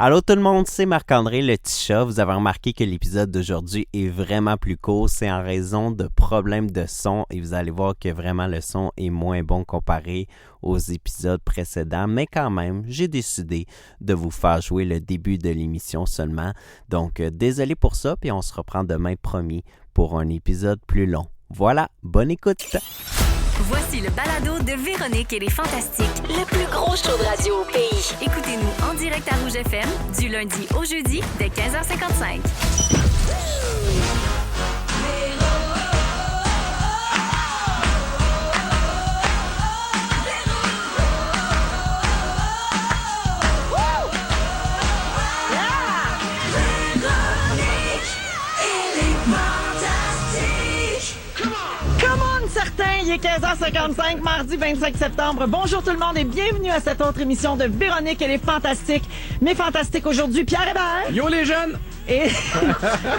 Allô tout le monde, c'est Marc-André le petit chat. Vous avez remarqué que l'épisode d'aujourd'hui est vraiment plus court. C'est en raison de problèmes de son et vous allez voir que vraiment le son est moins bon comparé aux épisodes précédents. Mais quand même, j'ai décidé de vous faire jouer le début de l'émission seulement. Donc désolé pour ça, puis on se reprend demain promis pour un épisode plus long. Voilà, bonne écoute! Voici le balado de Véronique et les Fantastiques, le plus gros show de radio au pays. Écoutez-nous en direct à Rouge FM, du lundi au jeudi, dès 15h55. Il est 15h55, mardi 25 septembre. Bonjour tout le monde et bienvenue à cette autre émission de Véronique et les Fantastiques. Mes Fantastiques aujourd'hui, Pierre Hébert. Yo les jeunes! Et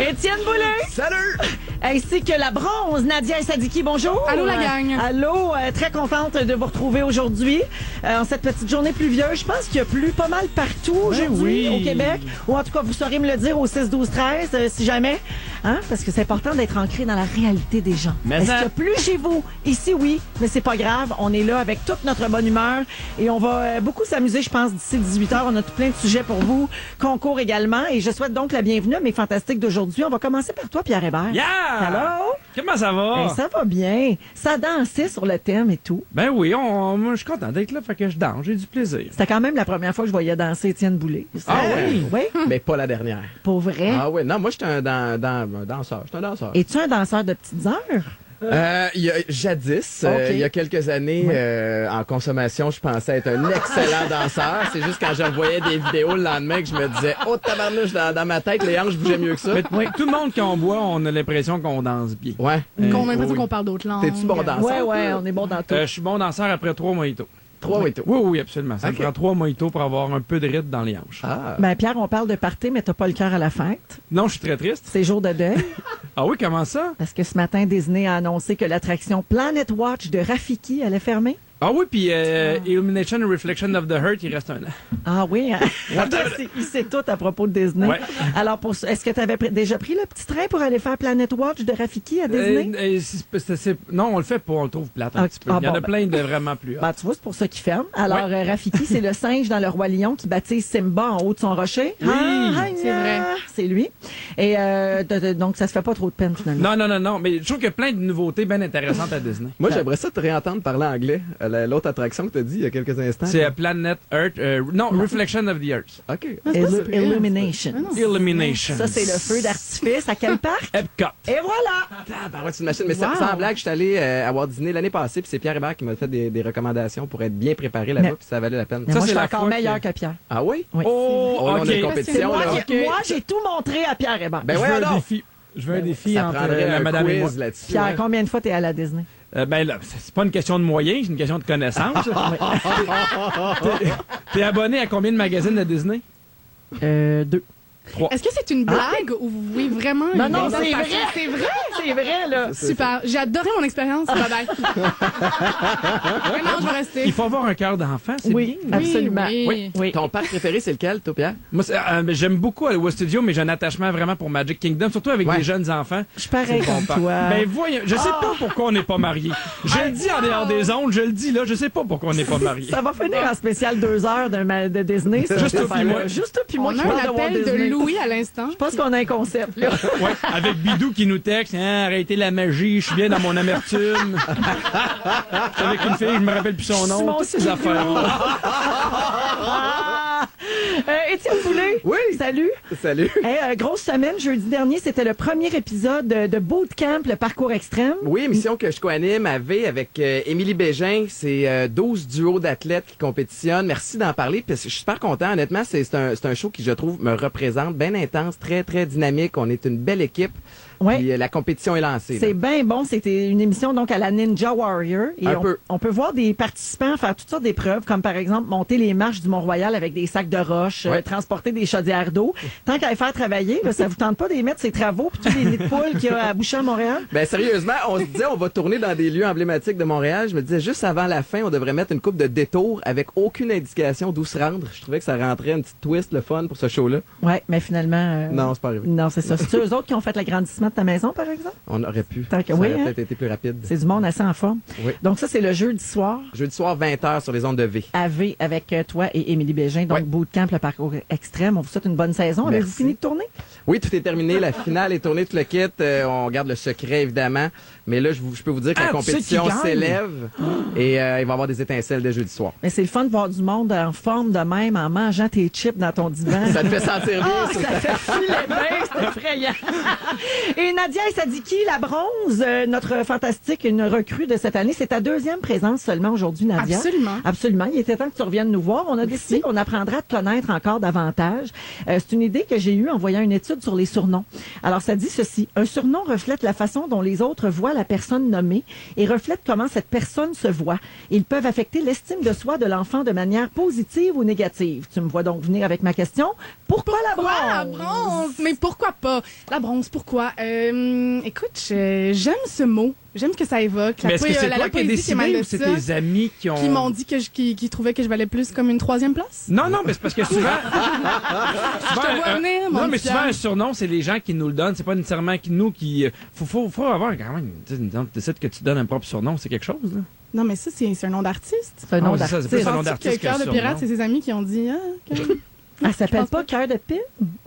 Étienne Boulay. Salut! Ainsi que la bronze, Nadia Sadiki. Bonjour. Allô la gang. Allô, très contente de vous retrouver aujourd'hui en cette petite journée pluvieuse. Je pense qu'il y a plu pas mal partout aujourd'hui au Québec. Ou en tout cas, vous saurez me le dire au 6-12-13 si jamais. Hein? Parce que c'est important d'être ancré dans la réalité des gens. Mais est-ce qu'il y a plu chez vous? Ici, oui, mais c'est pas grave. On est là avec toute notre bonne humeur et on va beaucoup s'amuser, je pense, d'ici 18h. On a tout plein de sujets pour vous. Concours également. Et je souhaite donc la bienvenue à mes Fantastiques d'aujourd'hui. On va commencer par toi, Pierre Hébert. Yeah! Allô? Comment ça va? Ben, ça va bien. Ça dansait sur le thème et tout. Ben oui, moi je suis content d'être là, fait que je danse, j'ai du plaisir. C'était quand même la première fois que je voyais danser Étienne Boulay. Ah oui? Oui? Mais pas la dernière. Pour vrai? Ah oui, non, moi, j'étais un danseur. J'étais un danseur. Es-tu un danseur de petites heures? Jadis, Ok. il y a quelques années, en consommation, je pensais être un excellent danseur. C'est juste quand je revoyais des vidéos le lendemain que je me disais, oh tabarnouche, dans ma tête, les hanches bougeaient mieux que ça. Mais tout le monde quand on boit, on a l'impression qu'on danse bien. Ouais. Qu'on a l'impression oui. qu'on parle d'autres langues. T'es-tu bon danseur? Ouais, on est bon dans tout. Je suis bon danseur après 3 mojitos. 3 et tout. Oui, absolument. Ça Ok. me prend 3 mojitos pour avoir un peu de rythme dans les hanches. Ah. Ben, Pierre, on parle de party, mais t'as pas le cœur à la fête. Non, je suis très triste. C'est jour de deuil. Ah oui, comment ça? Parce que ce matin, Disney a annoncé que l'attraction Planet Watch de Rafiki allait fermer. Ah oui, puis Illumination and Reflection of the Heart, il reste un an. Ah oui, hein? Il sait tout à propos de Disney. Ouais. Alors, est-ce que tu avais déjà pris le petit train pour aller faire Planet Watch de Rafiki à Disney? Non, on le fait pas, on le trouve plate un Ah, petit peu. ah, Il y en bon, a plein de vraiment plus. Ben, tu vois, c'est pour ça qu'il ferme. Alors, Rafiki, c'est le singe dans le Roi Lion qui baptise Simba en haut de son rocher. Oui, c'est vrai. C'est lui. Et donc, ça se fait pas trop de peine, finalement. Non, mais je trouve qu'il y a plein de nouveautés bien intéressantes à Disney. Moi, j'aimerais ça te réentendre parler anglais. L'autre attraction que t'as dit il y a quelques instants. C'est Planet Earth. Reflection of the Earth. OK. Illumination. Illumination. Ça, c'est le feu d'artifice. À quel parc? Epcot. Et voilà! Ah, ouais, c'est une machine. Mais sans blague, je suis allé à Walt Disney l'année passée, puis c'est Pierre Hébert qui m'a fait des recommandations pour être bien préparé là-bas, Mais- puis ça valait la peine. Mais Ça, moi, je c'est suis la encore fois meilleur que- que Pierre. Ah oui? Oui. Oh, Oh, là, on a ok. une compétition, Moi, là. moi, j'ai tout montré à Pierre Hébert. Ben Je ouais, veux un alors. défi. Je veux un défi Ça entre prendrait la un madame et moi. quiz là-dessus. Pierre, hein. combien de fois t'es allé à Disney? Ben là, c'est pas une question de moyens, c'est une question de connaissance. T'es abonné à combien de magazines de Disney? 2. 3. Est-ce que c'est une blague ou vous voulez vraiment... Non, une non, raison c'est de vrai, passer? c'est vrai, c'est vrai, là. Super. J'ai adoré mon expérience. Bye bye. Vraiment, je vais rester. Il faut avoir un cœur d'enfant, c'est Oui, bien. absolument. Oui. Oui. Ton parc préféré, c'est lequel, toi, Pierre? Moi, j'aime beaucoup aller au Studio, mais j'ai un attachement vraiment pour Magic Kingdom, surtout avec Ouais. des jeunes enfants. Je suis pareil C'est bon comme parc. toi. Ben voyons, je sais pas pourquoi on n'est pas mariés. Je le dis en dehors des ondes, je le dis là, je sais pas pourquoi on n'est pas mariés. Ça va finir en spécial 2 heures de Disney. ça, Juste cette toi puis affaire-là. moi. Juste toi puis moi On qui a un parle de Walt appel de Disney. Louis à l'instant. Je pense qu'on a un concept, là. Ouais, avec Bidou qui nous texte, hein, arrêtez la magie, je suis bien dans mon amertume. Je suis avec une fille, je me rappelle plus son nom, Simon toutes ces affaires-là. Étienne Boulay. Oui. Salut. Salut. Hey, grosse semaine, jeudi dernier, c'était le premier épisode de Bootcamp, le parcours extrême. Oui, émission que je co-anime avec Émilie Bégin. C'est 12 duos d'athlètes qui compétitionnent. Merci d'en parler, parce que je suis super content. Honnêtement, c'est un show qui, je trouve, me représente. Bien intense, très, très dynamique. On est une belle équipe. Ouais. Puis la compétition est lancée. C'est là. bien bon. C'était une émission donc à la Ninja Warrior. Et Un peu. on peut voir des participants faire toutes sortes d'épreuves, comme par exemple monter les marches du Mont-Royal avec des sacs de roches, Ouais. transporter des chaudières d'eau. Tant qu'à les faire travailler, là, ça vous tente pas d'émettre ces travaux puis tous les nids de poules qu'il y a à Boucher à Montréal? Ben sérieusement, on se disait on va tourner dans des lieux emblématiques de Montréal. Je me disais juste avant la fin, on devrait mettre une coupe de détour avec aucune indication d'où se rendre. Je trouvais que ça rentrait une petite twist, le fun pour ce show-là. Oui, mais finalement... Non, c'est pas arrivé. Non, c'est ça. C'est eux autres qui ont fait l'agrandissement de ta maison, par exemple? On aurait pu. Tant que- Ça oui, aurait hein? peut-être été plus rapide. C'est du monde assez en forme. Oui. Donc ça, c'est le jeudi soir. Jeudi soir, 20h sur les ondes de V. À V avec toi et Émilie Bégin. Donc, Ouais. bootcamp, le parcours extrême. On vous souhaite une bonne saison. Avez-vous Merci. fini de tourner? Oui, tout est terminé. La finale est tournée, tout le kit. On garde le secret, évidemment. Mais là, je peux vous dire que la Ah, tu sais qui compétition gagne? s'élève et il va y avoir des étincelles dès jeudi soir. Mais c'est le fun de voir du monde en forme de même en mangeant tes chips dans ton divan. Ça te fait sentir bien, Ah, ça? ça fait filer bien, c'est effrayant. Et Nadia Sadiki, la bronze, notre fantastique, une recrue de cette année. C'est ta deuxième présence seulement aujourd'hui, Nadia. Absolument. Absolument. Il était temps que tu reviennes nous voir. On a décidé qu'on apprendra à te connaître encore davantage. C'est une idée que j'ai eue en voyant une étude sur les surnoms. Alors, ça dit ceci. Un surnom reflète la façon dont les autres voient la personne nommée et reflète comment cette personne se voit. Ils peuvent affecter l'estime de soi de l'enfant de manière positive ou négative. Tu me vois donc venir avec ma question. Pourquoi la bronze? Pourquoi la bronze? Mais pourquoi pas? La bronze, pourquoi? Écoute, j'aime ce mot. J'aime ce que ça évoque. Mais est-ce que c'est la toi qui as poésie décidé émane ou de c'est ça, tes amis qui ont... qui m'ont dit qui trouvaient que je valais plus comme une 3e place? Non, mais c'est parce que souvent... Je te vois venir, mon Non, mais petit souvent, Pierre. un surnom, c'est les gens qui nous le donnent. C'est pas nécessairement nous qui... Faut avoir quand même... Tu décides que tu te donnes un propre surnom, c'est quelque chose, là. Non, mais ça, c'est un nom d'artiste. C'est un nom Ah, c'est ça, c'est d'artiste. plus un nom Penses-tu d'artiste que Cœur que de pirate, surnom. c'est ses amis qui ont dit Elle s'appelle pense pas Cœur de Pile?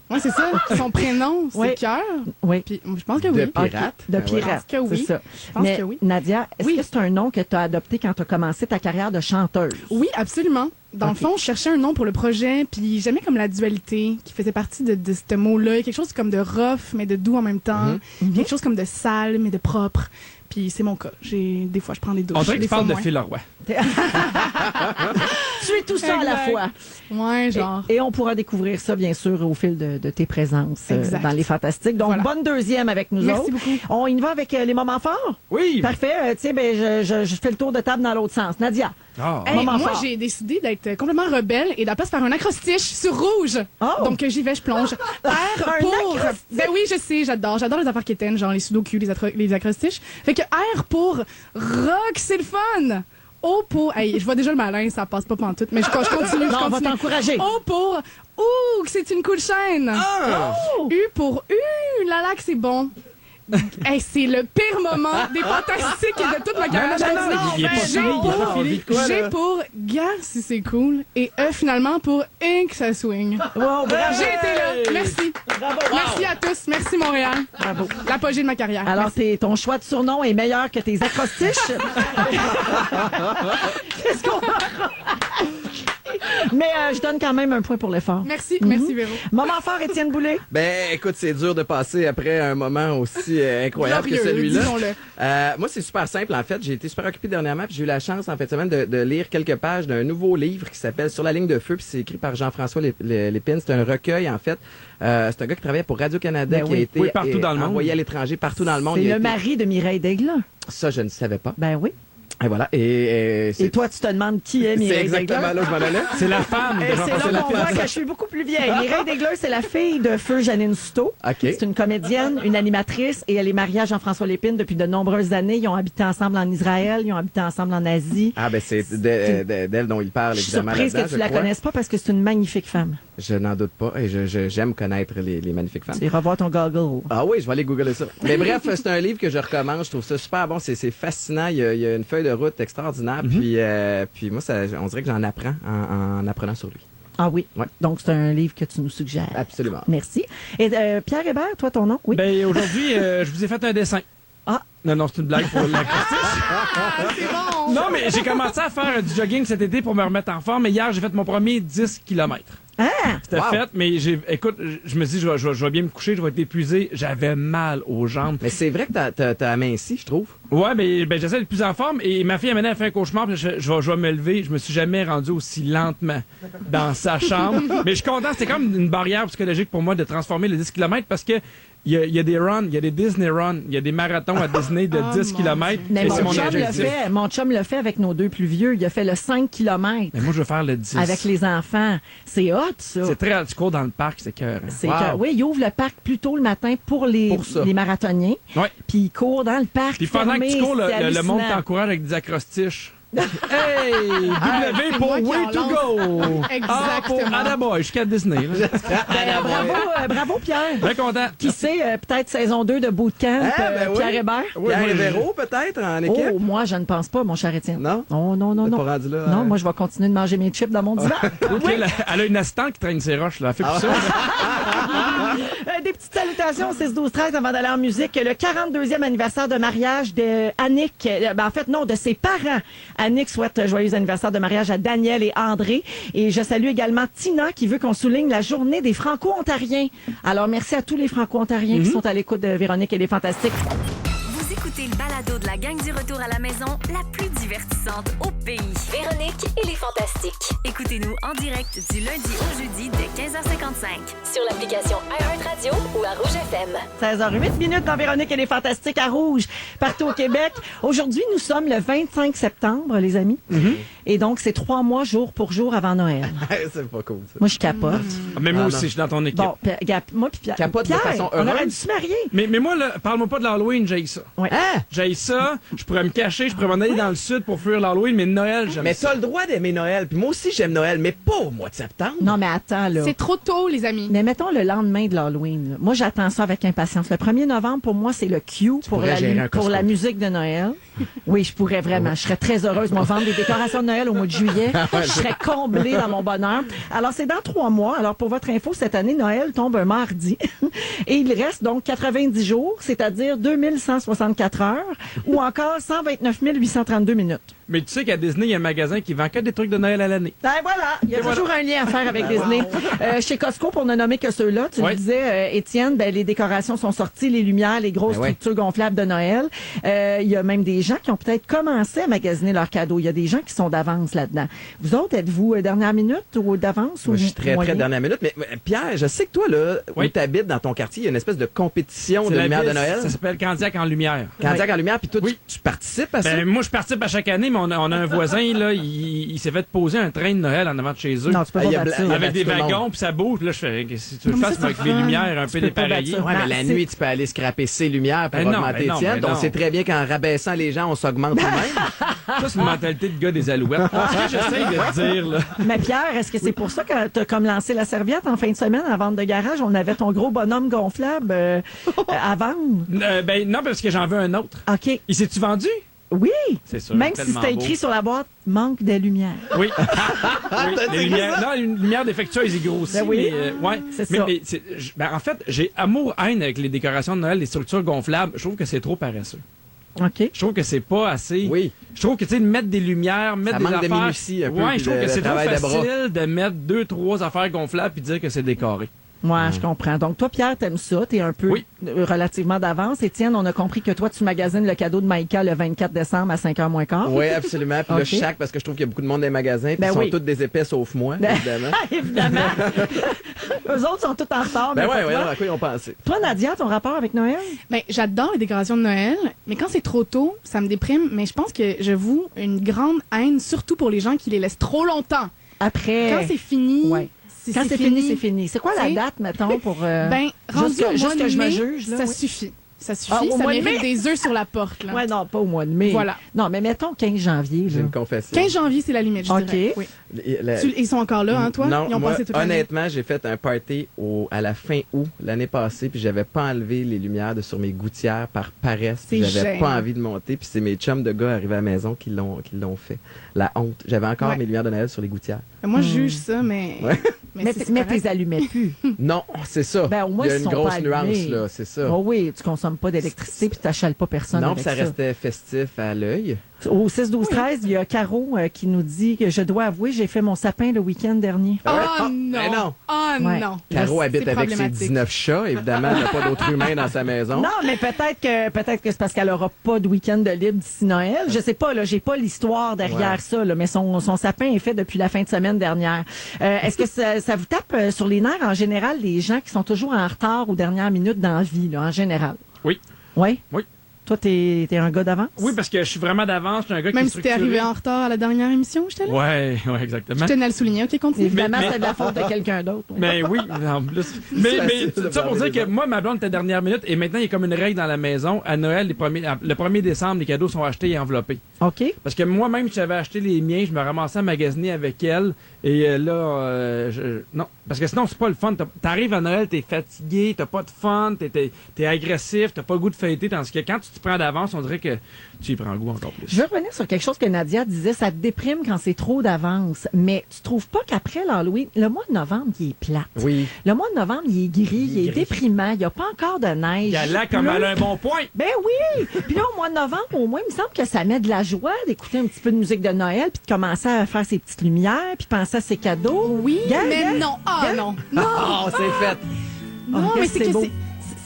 Ouais, c'est ça. Son prénom, c'est Oui. Cœur. Oui. Puis je pense que De oui. pirate. De Ben ouais. pirate. Je pense que oui. C'est ça. Je pense Mais que oui. Nadia, est-ce Oui. que c'est un nom que tu as adopté quand tu as commencé ta carrière de chanteuse? Oui, absolument. Dans Ok. le fond, je cherchais un nom pour le projet, puis j'aimais comme la dualité qui faisait partie de ce mot-là. Quelque chose comme de rough, mais de doux en même temps. Puis quelque chose comme de sale, mais de propre. Puis c'est mon cas. Des fois, je prends des douches. On dirait que des tu parles fois de moins. Phil Leroy. Tu es tout ça à la Exact. fois. Ouais, genre. Et on pourra découvrir ça, bien sûr, au fil de tes présences Exact. dans les Fantastiques. Donc, Voilà. bonne deuxième avec nous Merci autres. beaucoup. On y va avec les moments forts? Oui! Parfait. Tiens, ben, je fais le tour de table dans l'autre sens. Nadia. Ah. Hey, Moment moi, fort. j'ai décidé d'être complètement rebelle et de la place faire un acrostiche sur rouge. Oh! Donc, j'y vais, je plonge. R Un pour... acrostiche? Ben oui, je sais, j'adore. J'adore les affaires quétaines, genre les sudoku, les acrostiches. Fait que R pour rock, c'est le fun. O pour... Hey, je vois déjà le malin, ça passe pas pantoute, mais je continue, Non, on va je continue. t'encourager. O pour... Ouh, que c'est une cool chaîne. Oh! U pour... là là, que c'est bon. Hey, c'est le pire moment des fantastiques et de toute ma carrière. Il est pas J'ai fini, il est pas fini. J'ai pour gars si c'est cool et E finalement pour que ça swing. Wow, bravo. J'ai été là. Merci. Bravo. Merci à tous. Merci Montréal. Bravo. L'apogée de ma carrière. Alors, Merci. ton choix de surnom est meilleur que tes acrostiches. Qu'est-ce qu'on a? Mais je donne quand même un point pour l'effort. Merci, merci Véro. Moment fort, Étienne Boulay. Ben, écoute, c'est dur de passer après un moment aussi incroyable que Glorieux, celui-là. disons-le. Moi, c'est super simple, en fait. J'ai été super occupé dernièrement, puis j'ai eu la chance, en fait, semaine, de lire quelques pages d'un nouveau livre qui s'appelle Sur la ligne de feu, puis c'est écrit par Jean-François Lépine. C'est un recueil, en fait. C'est un gars qui travaillait pour Radio-Canada, Ben qui oui. a été Oui, partout dans le monde. envoyé à l'étranger, partout dans le monde. C'est Il a le été- mari de Mireille Desglans. Ça, je ne savais pas. Ben oui. Et voilà. Et Et toi, tu te demandes qui est c'est Mireille exactement Desglans? là où je m'en allais. C'est la femme de Et c'est Jean-François là qu'on Lépine. voit que je suis beaucoup plus vieille. Mireille Desglans, c'est la fille de feu Janine Souto. OK. C'est une comédienne, une animatrice, et elle est mariée à Jean-François Lépine depuis de nombreuses années. Ils ont habité ensemble en Israël, ils ont habité ensemble en Asie. Ah, ben, c'est d'elle dont il parle, Je suis évidemment, surprise là-dedans, que tu je la crois. connaisses pas parce que c'est une magnifique femme. Je n'en doute pas. Et j'aime connaître les magnifiques femmes. Tu iras voir ton goggle. Ah oui, je vais aller googler ça. Mais bref, c'est un livre que je recommande. Je trouve ça super bon. C'est fascinant. Il y a une feuille de route extraordinaire. Puis moi, on dirait que j'en apprends en apprenant sur lui. Ah oui. Ouais. Donc, c'est un livre que tu nous suggères. Absolument. Merci. Et Pierre Hébert, toi, ton nom? Oui. Ben, aujourd'hui, je vous ai fait un dessin. Ah. Non, c'est une blague pour l'acrostiche. C'est bon. Non, mais j'ai commencé à faire du jogging cet été pour me remettre en forme. Et hier, j'ai fait mon premier 10 km. Ah! C'était Wow. fait, mais écoute, je me dis, je vais bien me coucher, je vais être épuisé. J'avais mal aux jambes. Mais c'est vrai que t'as aminci, je trouve. Ouais, mais j'essaie d'être plus en forme. Et ma fille, elle fait un cauchemar, puis je vais me lever. Je me suis jamais rendu aussi lentement dans sa chambre. Mais je suis content, c'était comme une barrière psychologique pour moi de transformer les 10 km parce que il y a des runs, il y a des Disney runs, il y a des marathons à Disney de 10 km. Mais et mon c'est mon chum le objectif. fait. Mon chum le fait avec nos deux plus vieux. Il a fait le 5 km Mais moi, je veux faire le 10. avec les enfants. C'est hot, ça. C'est très... Tu cours dans le parc, c'est cœur. C'est que, oui, il ouvre le parc plus tôt le matin pour les marathoniens. Ouais. Puis il court dans le parc. Puis pendant que tu cours, le monde hallucinant. t'encourage avec des acrostiches. Hey! W pour moi qui Way en to lance. go! Exactement. Pour Adaboy jusqu'à Disney. là. Bravo, Pierre. Bien content. Qui sait, peut-être saison 2 de Bootcamp, ben oui. Pierre Hébert? Pierre et Véro, peut-être, en équipe? Oh, moi, je ne pense pas, mon cher Étienne. Non? Oh, non, non, T'es non. pas rendu là, Non, hein? moi, je vais continuer de manger mes chips dans mon divan. Ok, elle a une assistante qui traîne ses roches. Là. Elle fait plus ça. Des petites salutations au 6-12-13 avant d'aller en musique. Le 42e anniversaire de mariage de Annick. En fait, non, de ses parents. Annick souhaite joyeux anniversaire de mariage à Daniel et André. Et je salue également Tina qui veut qu'on souligne la journée des Franco-Ontariens. Alors, merci à tous les Franco-Ontariens qui sont à l'écoute de Véronique et les Fantastiques. Vous écoutez le balado de la gang du retour à la maison, la plus divertissante au pays. Véronique et les Fantastiques. Écoutez-nous en direct du lundi au jeudi dès 15h55 sur l'application iHeartRadio ou à Rouge FM. 16h08 dans Véronique et les Fantastiques à Rouge, partout au Québec. Aujourd'hui, nous sommes le 25 septembre, les amis. Et donc, c'est 3 mois jour pour jour avant Noël. C'est pas cool, ça. Moi, je capote. Mais moi Ah, aussi, non. je suis dans ton équipe. Bon, moi puis Pierre. Capote de Pierre, façon on aurait heureuse. dû se marier. Mais moi, là, parle-moi pas de l'Halloween, j'ai ça. Ouais. Hein? J'ai ça, je pourrais me cacher, je pourrais m'en aller dans le sud pour fuir l'Halloween, mais Noël, j'aime Mais ça. t'as le droit d'aimer Noël. Puis moi aussi, j'aime Noël, mais pas au mois de septembre. Non, mais attends, là. C'est trop tôt, les amis. Mais mettons le lendemain de l'Halloween. là. Moi, j'attends ça avec impatience. Le 1er novembre, pour moi, c'est le cue pour pourrais gérer un pour la Costco. musique de Noël. Oui, je pourrais vraiment. Je serais très heureuse. Moi, vendre des décorations de Noël au mois de juillet. Je serais comblée dans mon bonheur. Alors, c'est dans 3 mois. Alors, pour votre info, cette année, Noël tombe un mardi. Et il reste donc 90 jours, c'est-à-dire 2164 heures ou encore 129 832 minutes. Mais tu sais qu'à Disney, il y a un magasin qui vend que des trucs de Noël à l'année. Ben voilà, il y a toujours un lien à faire avec Disney. Chez Costco, pour ne nommer que ceux-là, tu le disais, Étienne, ben, les décorations sont sorties, les lumières, les grosses structures gonflables de Noël. Il y a même des gens qui ont peut-être commencé à magasiner leurs cadeaux. Il y a des gens qui sont d'avance là-dedans. Vous autres, êtes-vous dernière minute ou d'avance? Moi, ou je suis très, moyen? très dernière minute. Mais Pierre, je sais que toi, là, Oui. où t'habites dans ton quartier, il y a une espèce de compétition de la lumière de ville, Noël. Ça s'appelle Candiac en lumière. Candiac en lumière, puis toi, tu participes à ça? Ben, moi, je participe à chaque année, mais on a un voisin, là, il s'est fait poser un train de Noël en avant de chez eux. Non, tu peux Ah, il y pas a battre bla- ça. Avec des tout le monde. wagons, puis ça bouge. Puis là, je fais, qu'est-ce que tu veux Non, mais fasses ça, avec c'est les fun. lumières un Tu peu peux pas dépareillées? battre ça. Ouais, mais Non, la c'est- nuit, tu peux aller scraper ses lumières pour Ben non, augmenter ben non, tiennes. ben On non. sait très bien qu'en rabaissant les gens, on s'augmente nous-mêmes. Ça, c'est une mentalité de gars des Alouettes. Ce que j'essaye de te dire, là. Mais Pierre, est-ce que c'est pour ça que tu as comme lancé la serviette en fin de semaine à vendre de garage? On avait ton gros bonhomme gonflable à vendre. Ben, non, parce que j'en veux un autre. OK. Il s'est-tu vendu? Oui. C'est sûr. Même si tellement c'était beau. écrit sur la boîte, manque de lumière. Oui. Oui, les lumières, non, une lumière défectueuse, il grossit. Ben oui. Mais, ouais. C'est mais, ça. mais ben, en fait, j'ai amour-haine avec les décorations de Noël, les structures gonflables. Je trouve que c'est trop paresseux. OK. Je trouve que c'est pas assez. Oui. Je trouve que, tu sais, mettre des lumières, mettre Ça des manque de affaires. minutie un peu, Ouais, puis je trouve de- que de c'est trop travail de bras. facile de mettre 2-3 affaires gonflables puis dire que c'est décoré. Moi, je comprends. Donc, toi, Pierre, t'aimes ça. T'es un peu Oui. relativement d'avance. Étienne, on a compris que toi, tu magasines le cadeau de Maïka le 24 décembre à 5h moins quart. Oui, absolument. Puis OK. là, je chaque parce que je trouve qu'il y a beaucoup de monde dans les magasins. Puis Ben ils sont oui. tous des épais sauf moi, Ben- évidemment. Évidemment. Eux autres sont tous en retard. Ben mais pas ouais, toi. à quoi ils ont pensé? Toi, Nadia, ton rapport avec Noël? Ben, j'adore les décorations de Noël, mais quand c'est trop tôt, ça me déprime. Mais je pense que je voue une grande haine, surtout pour les gens qui les laissent trop longtemps. Après. Quand c'est fini, Ouais. Quand c'est fini, c'est fini. C'est quoi la Tu sais, date, mettons, pour. Ben, rendu juste que, au mois juste de que je me mai, juge, là. ça oui. suffit. Ça suffit, Ah, au ça mois de mérite mai? des œufs sur la porte. Là. Ouais, non, pas au mois de mai. Voilà. Non, mais mettons 15 janvier. J'ai Là. une confession. 15 janvier, c'est la limite, je OK. dirais. Oui. La- Ils sont encore là, hein, toi? Non, Ils ont moi, passé toute l'année. honnêtement, j'ai fait un party à la fin août l'année passée, puis j'avais pas enlevé les lumières de sur mes gouttières par paresse. Puis C'est j'avais gênant. pas envie de monter, puis c'est mes chums de gars arrivés à la maison qui l'ont fait. La honte. J'avais encore Ouais. mes lumières de Noël sur les gouttières. Moi, je juge ça, mais. Ouais. Mais c'est mais correct. t'es allumais plus. Non, c'est ça. Ben, au moins, Il y a ils une sont grosse pas nuance, allumés. là, c'est ça. Oh oui, tu consommes pas d'électricité puis tu n'achales pas personne Non, avec puis ça ça. restait festif à l'œil. Au 6-12-13, il y a Caro qui nous dit que je dois avouer, j'ai fait mon sapin le week-end dernier. Oh Mais non. non! Oh Ouais. non! Caro habite C'est avec ses problématique. 19 chats. Évidemment, elle n'a pas d'autres humains dans sa maison. Non, mais peut-être que c'est parce qu'elle aura pas de week-end de libre d'ici Noël. Je sais pas, là, j'ai pas l'histoire derrière ça, là, mais son sapin est fait depuis la fin de semaine dernière. Est-ce que ça vous tape sur les nerfs en général, les gens qui sont toujours en retard aux dernières minutes dans la vie, là, en général? Oui. Oui? Oui. Toi, t'es un gars d'avance? Oui, parce que je suis vraiment d'avance. Je suis un gars Même qui si est t'es structuré. arrivé en retard à la dernière émission, j'étais là. Ouais, exactement. Je tenais à le souligner. OK, continue. Évidemment, Mais- c'est de la faute de quelqu'un d'autre. Mais oui, en plus. Mais facile de ça pour parler dire des que moi, ma blonde était dernière minute et maintenant, il y a comme une règle dans la maison. À Noël, le 1er décembre, les cadeaux sont achetés et enveloppés. OK. Parce que moi-même, j'avais acheté les miens, je me ramassais à magasiner avec elle. Et non. Parce que sinon, c'est pas le fun. T'arrives à Noël, t'es fatigué, t'as pas de fun, t'es agressif, t'as pas le goût de fêter. Tandis que quand tu te prends d'avance, on dirait que tu y prends goût encore plus. Je veux revenir sur quelque chose que Nadia disait, ça te déprime quand c'est trop d'avance. Mais tu trouves pas qu'après l'Halloween, le mois de novembre, il est plate. Oui. Le mois de novembre, il est gris, il est gris. déprimant, il n'y a pas encore de neige. Il y a là comme elle a un bon point. Ben oui! Puis là, au mois de novembre, au moins, il me semble que ça met de la joie d'écouter un petit peu de musique de Noël, puis de commencer à faire ses petites lumières, puis penser à ses cadeaux. Oui, Gars, mais gars, non. Ah non. Non, Oh, c'est fait. non, Oh, mais c'est c'est que beau.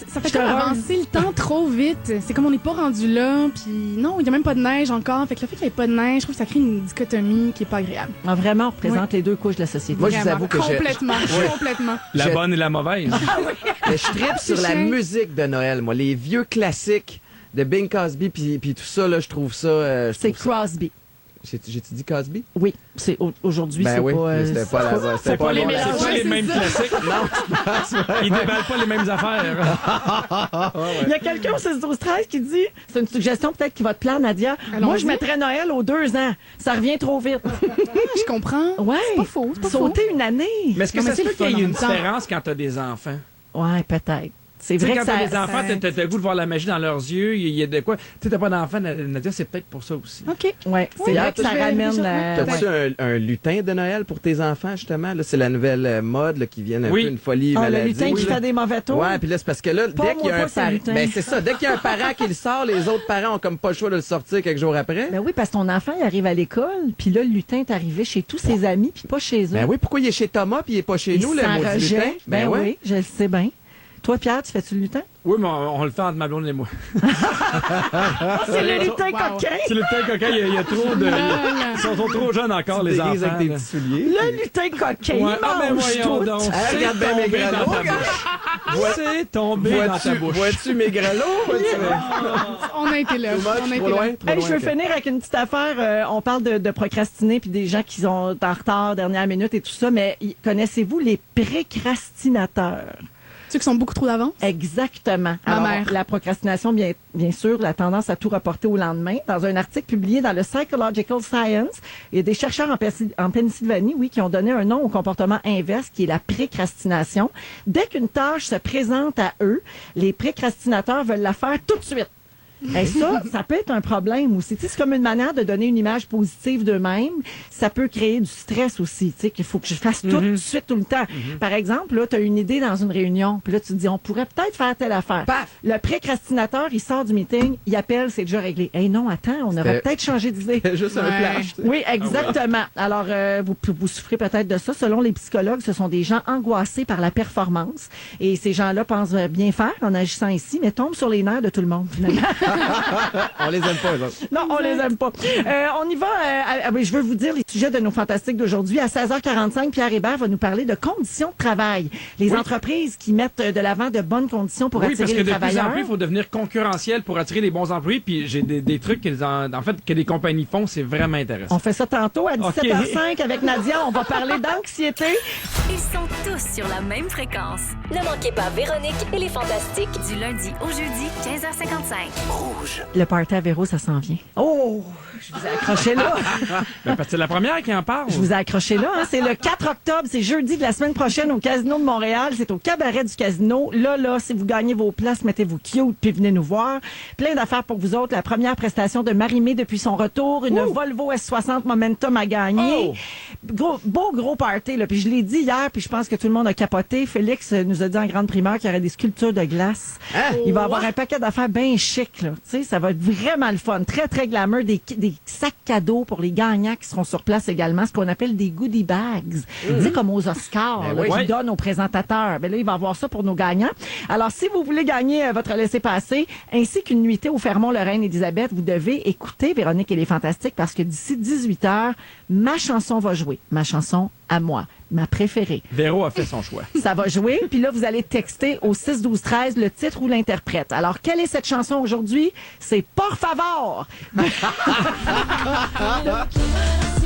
ça fait Je te comme rends. avancer le temps trop vite. C'est comme on n'est pas rendu là, puis non, il n'y a même pas de neige encore. Fait que le fait qu'il n'y ait pas de neige, je trouve que ça crée une dichotomie qui est pas agréable. Ah, vraiment, on représente les deux couches de la société. Moi, je vous Vraiment, avoue que complètement, complètement. La Je- bonne et la mauvaise. Mais je tripe sur la chien. musique de Noël, moi. Les vieux classiques de Bing Crosby puis tout ça, là, je trouve ça... C'est Crosby. J'ai-tu dit Cosby? Oui, c'est aujourd'hui, Ben c'est oui, pas... mais c'était pas la voix. C'est pas les, bon, c'est la- pas les c'est mêmes ça. classiques. Ils déballent pas les mêmes affaires. Il y a quelqu'un au 6-12-13 qui dit, c'est une suggestion peut-être qui va te plaire, Nadia. Allons-y. Moi, je mettrais Noël aux 2 ans. Ça revient trop vite. Je comprends. Ouais. C'est pas faux, c'est pas faux. Sauter une année. Mais est-ce que Non, mais ça se c'est peut le fun qu'il y ait en une même temps. différence quand t'as des enfants? Ouais, peut-être. C'est Tu sais, vrai quand que ça... t'as des enfants, t'as le goût de voir la magie dans leurs yeux. Il y a de quoi. Tu sais, t'as pas d'enfant, Nadia, c'est peut-être pour ça aussi. OK. Ouais, c'est Oui, vrai que ça je vais ramène réfléchir. la... T'as-tu un lutin de Noël pour tes enfants, justement? Là, c'est la nouvelle mode là, qui vient un Oui. peu une folie Ah, le maladie. lutin qui là. fait des mauvais tours. Ouais, puis là, c'est parce que là, Pas dès qu'il y moi, a un pas ce parent... lutin. Ben, c'est ça. Dès qu'il y a un parent qui le sort, les autres parents ont comme pas le choix de le sortir quelques jours après. Ben oui, parce que ton enfant, il arrive à l'école, puis là, le lutin est arrivé chez tous ses amis, puis pas chez eux. Ben oui, pourquoi il est chez Thomas puis il est pas chez Il nous, le s'en maudit rejette. lutin? Ben ouais. oui, je le sais bien. Toi, Pierre, tu fais-tu le lutin? Oui, mais on le fait entre ma blonde et moi. C'est le lutin Wow. coquin! C'est le temps coquin, il y a trop de. Ils sont trop jeunes encore, les Tu enfants. déguises avec tes là. petits souliers. Le lutin coquin, Ouais, il mais mange voyons tout! donc. Ah, regarde bien mes tombé dans grelots. ta bouche. C'est tombé dans ta bouche. Vois-tu mes grelots? On a été là. On a Trop été loin, là. trop Hey, loin. je veux ok. finir avec une petite affaire. On parle de procrastiner puis des gens qui sont en retard, dernière minute et tout ça, mais connaissez-vous les précrastinateurs? Ceux qui sont beaucoup trop d'avance. Exactement. Ma Alors, mère. la procrastination, bien sûr, la tendance à tout reporter au lendemain. Dans un article publié dans le Psychological Science, il y a des chercheurs en Pennsylvanie, oui, qui ont donné un nom au comportement inverse, qui est la précrastination. Dès qu'une tâche se présente à eux, les précrastinateurs veulent la faire tout de suite. Et ça peut être un problème aussi. Tu sais, c'est comme une manière de donner une image positive d'eux-mêmes. Ça peut créer du stress aussi. Tu sais, qu'il faut que je fasse tout de suite, tout le temps. Par exemple, là, tu as une idée dans une réunion. Puis là, tu te dis, on pourrait peut-être faire telle affaire. Paf! Le précrastinateur, il sort du meeting, il appelle, c'est déjà réglé. Hey, non, attends, on aurait C'était- peut-être changé d'idée. C'est juste un Ouais. flash. tu sais. Oui, exactement. Alors, vous souffrez peut-être de ça. Selon les psychologues, ce sont des gens angoissés par la performance. Et ces gens-là pensent bien faire en agissant ici, mais tombent sur les nerfs de tout le monde, finalement. On les aime pas, eux autres. Non, on les aime pas. On y va. Oui, je veux vous dire les sujets de nos fantastiques d'aujourd'hui. À 16h45, Pierre Hébert va nous parler de conditions de travail. Les entreprises qui mettent de l'avant de bonnes conditions pour Oui, parce attirer que les de plus travailleurs. en plus, il faut devenir concurrentiel pour attirer les bons employés. Puis j'ai des trucs que les compagnies font, c'est vraiment intéressant. On fait ça tantôt à 17h05 avec Nadia. On va parler d'anxiété. Ils sont tous sur la même fréquence. Ne manquez pas Véronique et les Fantastiques du lundi au jeudi 15h55. Le party à Véro, ça s'en vient. Oh, je vous ai accroché là. Ben, parce que c'est la première qui en parle. Je vous ai accroché là. Hein. C'est le 4 octobre, c'est jeudi de la semaine prochaine au Casino de Montréal. C'est au cabaret du Casino. Là, si vous gagnez vos places, mettez-vous cute puis venez nous voir. Plein d'affaires pour vous autres. La première prestation de Marie-Mé depuis son retour. Une Volvo S60 Momentum à gagner. Gros party. Là. Puis je l'ai dit hier, puis je pense que tout le monde a capoté. Félix nous a dit en grande primeur qu'il y aurait des sculptures de glace. Hein? Il va avoir un paquet d'affaires bien chic. Là. là. Tu sais, ça va être vraiment le fun. Très, très glamour. Des sacs cadeaux pour les gagnants qui seront sur place également, ce qu'on appelle des goodie bags. Tu sais, comme aux Oscars, là, qu'ils donnent aux présentateurs. Ben là, il va y avoir ça pour nos gagnants. Alors, si vous voulez gagner votre laissez-passer, ainsi qu'une nuitée au Fairmont-Lorraine-Élisabeth, vous devez écouter Véronique et les Fantastiques parce que d'ici 18h, ma chanson va jouer. Ma chanson à moi. Ma préférée. Véro a fait son choix. Ça va jouer, puis là, vous allez texter au 6-12-13 le titre ou l'interprète. Alors, quelle est cette chanson aujourd'hui? C'est Por favor!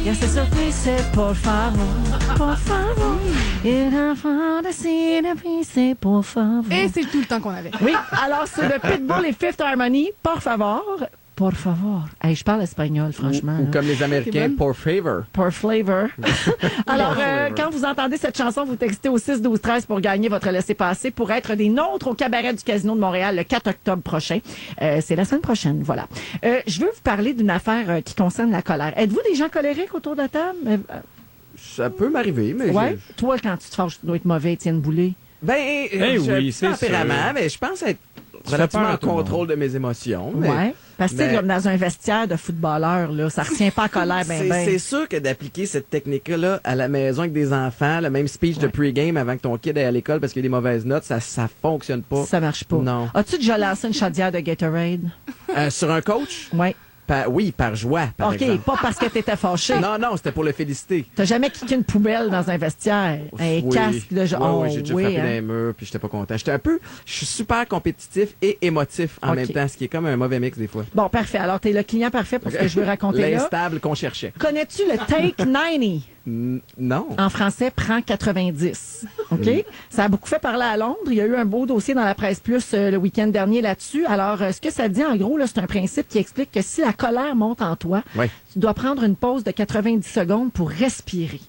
C'est ça, c'est Por favor, Por favor. C'est Por favor. Et c'est tout le temps qu'on avait. Oui, alors c'est le Pitbull et Fifth Harmony, Por favor. Por favor. Hey, je parle espagnol, franchement. Ou comme les Américains, pour favor. Pour flavor. Alors, quand vous entendez cette chanson, vous textez au 6-12-13 pour gagner votre laissez-passer pour être des nôtres au cabaret du Casino de Montréal le 4 octobre prochain. C'est la semaine prochaine, voilà. Je veux vous parler d'une affaire qui concerne la colère. Êtes-vous des gens colériques autour de la table? Ça peut m'arriver, mais... Ouais. Toi, quand tu te fâches, tu dois être mauvais, Étienne Boulay. Ben, oui, c'est tempérament, mais je pense être relativement en contrôle de mes émotions. Mais... Ouais. Parce que, tu sais, comme dans un vestiaire de footballeur, là, ça retient pas en colère, C'est sûr que d'appliquer cette technique-là à la maison avec des enfants, le même speech de pre-game avant que ton kid aille à l'école parce qu'il y a des mauvaises notes, ça fonctionne pas. Ça marche pas. Non. As-tu déjà lancé une chaudière de Gatorade? Sur un coach? Oui. Oui, par joie, par exemple. Pas parce que t'étais fâché. Non, c'était pour le féliciter. T'as jamais kické une poubelle dans un vestiaire? Un casque de genre. Oui, j'ai déjà frappé dans les murs, puis j'étais pas content. Je suis super compétitif et émotif en même temps, ce qui est comme un mauvais mix des fois. Bon, parfait. Alors, t'es le client parfait pour ce que je veux raconter là. L'instable qu'on cherchait. Connais-tu le Take 90? Non. En français, prend 90. OK? Ça a beaucoup fait parler à Londres. Il y a eu un beau dossier dans la Presse Plus le week-end dernier là-dessus. Alors, ce que ça dit, en gros, là, c'est un principe qui explique que si la colère monte en toi, tu dois prendre une pause de 90 secondes pour respirer.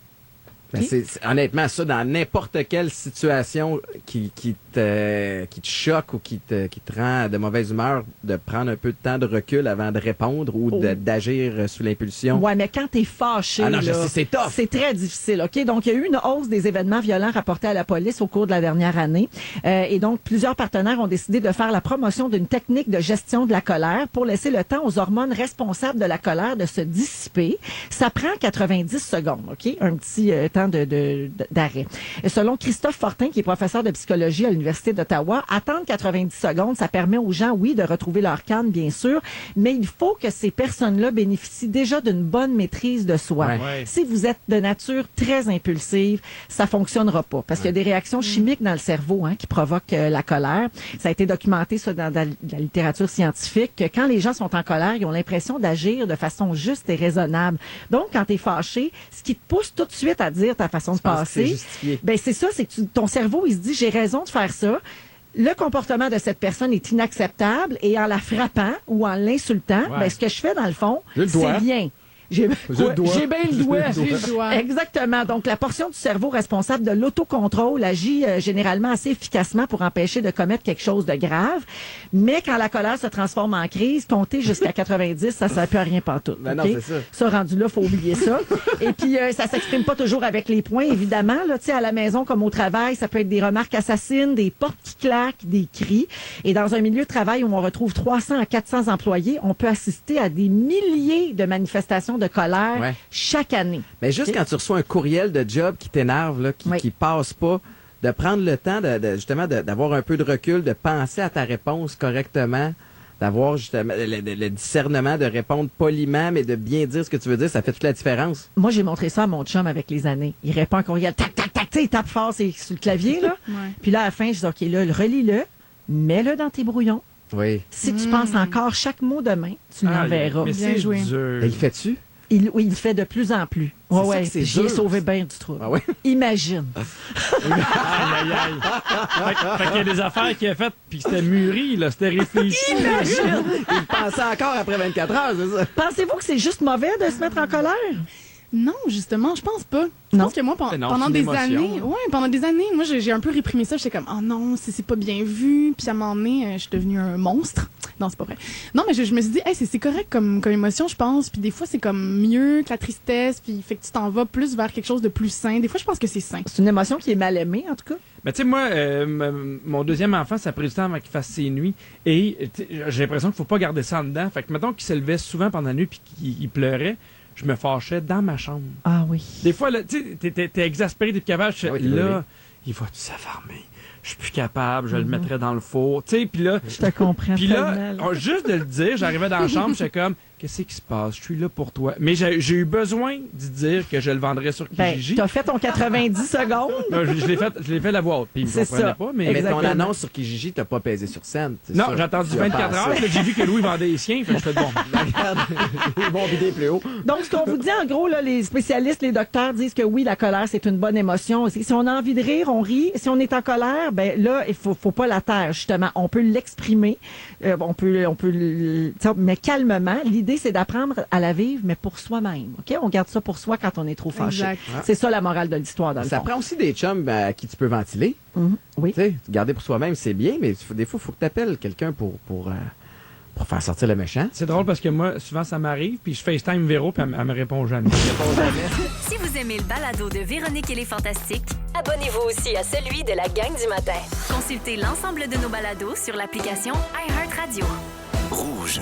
Ben, honnêtement, ça, dans n'importe quelle situation qui te choque ou qui te rend de mauvaise humeur, de prendre un peu de temps de recul avant de répondre ou d'agir sous l'impulsion. Ouais, mais quand t'es fâché, c'est tough. C'est très difficile, OK? Donc, il y a eu une hausse des événements violents rapportés à la police au cours de la dernière année. Et donc, plusieurs partenaires ont décidé de faire la promotion d'une technique de gestion de la colère pour laisser le temps aux hormones responsables de la colère de se dissiper. Ça prend 90 secondes, OK? Un petit temps d'arrêt. Et selon Christophe Fortin, qui est professeur de psychologie à l'Université d'Ottawa, attendre 90 secondes, ça permet aux gens, oui, de retrouver leur calme, bien sûr, mais il faut que ces personnes-là bénéficient déjà d'une bonne maîtrise de soi. Ouais. Si vous êtes de nature très impulsive, ça fonctionnera pas, parce qu'il y a des réactions chimiques dans le cerveau qui provoquent la colère. Ça a été documenté ça, dans la littérature scientifique, que quand les gens sont en colère, ils ont l'impression d'agir de façon juste et raisonnable. Donc, quand tu es fâché, ce qui te pousse tout de suite à dire ta façon de passer, c'est ça, c'est que ton cerveau, il se dit, j'ai raison de faire ça. Le comportement de cette personne est inacceptable et en la frappant ou en l'insultant, ce que je fais dans le fond, c'est bien. J'ai bien le doigt. Exactement. Donc, la portion du cerveau responsable de l'autocontrôle agit généralement assez efficacement pour empêcher de commettre quelque chose de grave. Mais quand la colère se transforme en crise, compter jusqu'à 90, ça ne peut à rien pantoute. Ben non, c'est ça. Ça, rendu là, faut oublier ça. Et puis, ça s'exprime pas toujours avec les poings, évidemment. Là, à la maison comme au travail, ça peut être des remarques assassines, des portes qui claquent, des cris. Et dans un milieu de travail où on retrouve 300 à 400 employés, on peut assister à des milliers de manifestations de colère chaque année. Mais juste quand tu reçois un courriel de job qui t'énerve, là, qui passe pas, de prendre le temps justement d'avoir un peu de recul, de penser à ta réponse correctement, d'avoir justement le discernement de répondre poliment, mais de bien dire ce que tu veux dire, ça fait toute la différence. Moi, j'ai montré ça à mon chum avec les années. Il répond un courriel, tac, tac, tac, il tape fort sur le clavier, là. Puis là, à la fin, je dis, OK, là, relis-le, mets-le dans tes brouillons. Oui. Si tu penses encore chaque mot demain, tu l'enverras. Mais bien joué. Et il fait-tu? Il le fait de plus en plus. J'ai sauvé bien du trou. Ah ouais? Imagine. Fait qu'il y a des affaires qu'il a faites puis c'était mûri, là, c'était réfléchi. Imagine! Il pensait encore après 24 heures, c'est ça? Pensez-vous que c'est juste mauvais de se mettre en colère? Non, justement, je pense pas. Je Non. pense que moi, Non, c'est pendant une des émotion, années, hein. pendant des années, moi, j'ai un peu réprimé ça. J'étais comme, oh non, c'est pas bien vu. Puis à un moment donné, je suis devenue un monstre. Non, c'est pas vrai. Non, mais je me suis dit, hey, c'est correct comme émotion, je pense. Puis des fois, c'est comme mieux que la tristesse. Puis fait que tu t'en vas plus vers quelque chose de plus sain. Des fois, je pense que c'est sain. C'est une émotion qui est mal aimée, en tout cas. Mais tu sais, moi, mon deuxième enfant, ça a pris du temps avant qu'il fasse ses nuits. Et j'ai l'impression qu'il faut pas garder ça en dedans. Fait que, mettons qu'il se levait souvent pendant la nuit puis qu'il pleurait, je me fâchais dans ma chambre. Ah oui. Des fois, là, tu sais, t'es exaspéré, t'es plus capable. Je fais, Ah oui, t'es là, brûlé. il va tout s'affarmer. Je suis plus capable, je le mettrais dans le four. Tu sais, puis là, Je te comprends puis tellement. là, juste de le dire, j'arrivais dans la chambre, j'étais comme, qu'est-ce qui se passe? Je suis là pour toi. Mais j'ai eu besoin de dire que je le vendrais sur Ben, Kijiji. t'as fait ton 90 secondes. Non, je l'ai fait la voix haute, puis il me C'est comprenait ça. pas. Mais Mais ton Exactement. annonce sur Kijiji, t'as pas pesé sur scène. c'est non, ça. j'ai attendu Tu as 24 heures, passé. là, j'ai vu que Louis vendait les siens, fait que je fais bon. Regarde, ils vont vider plus haut. Donc, ce qu'on vous dit, en gros, là, les spécialistes, les docteurs disent que oui, la colère, c'est une bonne émotion. Si on a envie de rire, on rit. Si on est en colère, ben là, il faut pas la taire, justement. On peut l'exprimer. Mais calmement. L'idée, c'est d'apprendre à la vivre, mais pour soi-même. OK? On garde ça pour soi quand on est trop fâché. Exact. C'est ça la morale de l'histoire, dans le Ça fond. prend aussi des chums à qui tu peux ventiler. Oui. Tu sais, garder pour soi-même, c'est bien, mais des fois, il faut que tu appelles quelqu'un pour faire sortir le méchant. C'est drôle parce que moi, souvent, ça m'arrive, puis je FaceTime Véro, puis elle me répond jamais. Si vous aimez le balado de Véronique et les Fantastiques, abonnez-vous aussi à celui de la gang du matin. Consultez l'ensemble de nos balados sur l'application iHeartRadio. Rouge.